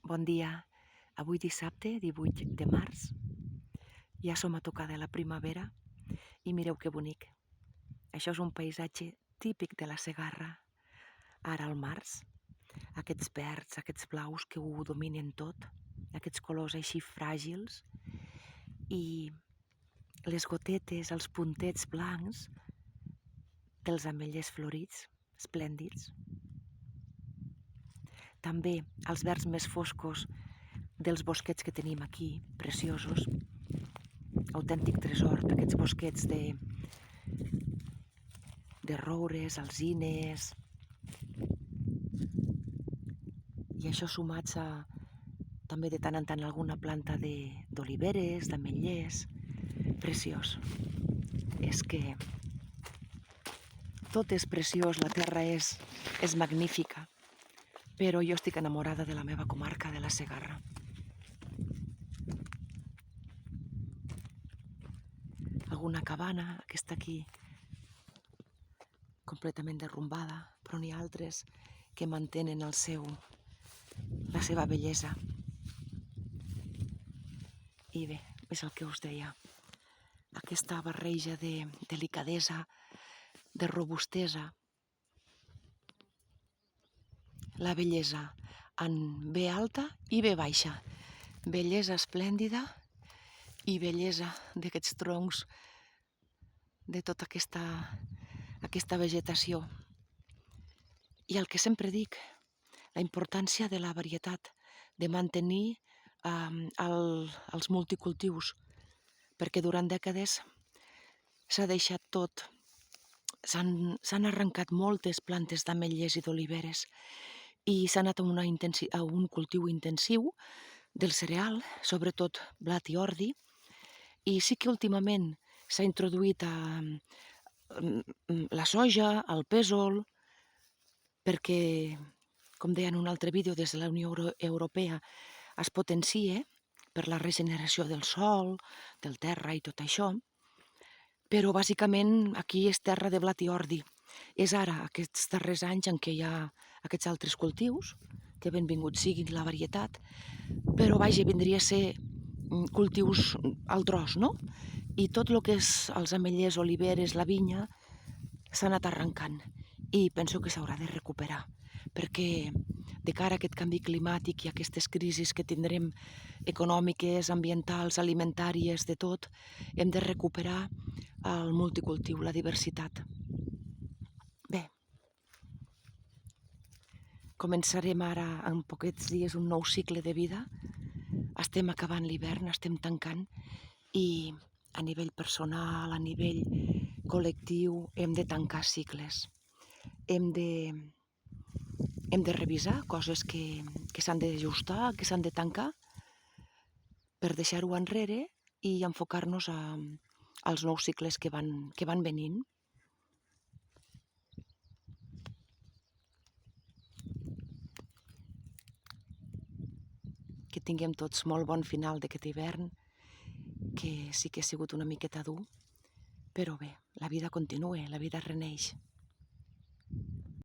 Bon dia. Avui dissabte, 18 de març, ja som a tocar de la primavera i mireu que bonic. Això és un paisatge típic de la Segarra. Ara al març, aquests verds, aquests blaus que ho dominen tot, aquests colors així fràgils i les gotetes, els puntets blancs dels ametllers florits, esplèndids. També els verds més foscos dels bosquets que tenim aquí, preciosos, autèntic tresor d'aquests bosquets de roures, alzines, i això sumats a també de tant en tant alguna planta d'oliveres, d'ametllers, preciós. És que tot és preciós, la terra és magnífica, però jo estic enamorada de la meva comarca, de la Segarra. Alguna cabana, aquesta aquí, completament derrumbada, però n'hi ha altres que mantenen la seva bellesa. I bé, és el que us deia, aquesta barreja de delicadesa, de robustesa, la bellesa en B alta i B baixa, bellesa esplèndida i bellesa d'aquests troncs, de tota aquesta vegetació. I el que sempre dic, la importància de la varietat, de mantenir els multicultius, perquè durant dècades s'ha deixat tot, s'han arrencat moltes plantes d'ametllers i d'oliveres i s'ha anat a un cultiu intensiu del cereal, sobretot blat i ordi, i sí que últimament s'ha introduït la soja, el pèsol, perquè, com deia en un altre vídeo, des de la Unió Europea es potencia per la regeneració del sòl, del terra i tot això, però bàsicament aquí és terra de blat i ordi. És ara, aquests darrers anys, en què hi ha aquests altres cultius, que benvinguts siguin la varietat, però vaja, vindria a ser cultius al tros, no? I tot el que és els ametllers, oliveres, la vinya, s'ha anat arrencant i penso que s'haurà de recuperar, perquè de cara a aquest canvi climàtic i a aquestes crisis que tindrem econòmiques, ambientals, alimentàries, de tot, hem de recuperar el multicultiu, la diversitat. Bé, començarem ara en poquets dies un nou cicle de vida, estem acabant l'hivern, estem tancant, i a nivell personal, a nivell col·lectiu, hem de tancar cicles. Hem de revisar coses que s'han d'ajustar, que s'han de tancar, per deixar-ho enrere i enfocar-nos als nous cicles que van venint. Que tinguem tots molt bon final d'aquest hivern, que sí que ha sigut una miqueta dur, però bé, la vida continua, la vida reneix.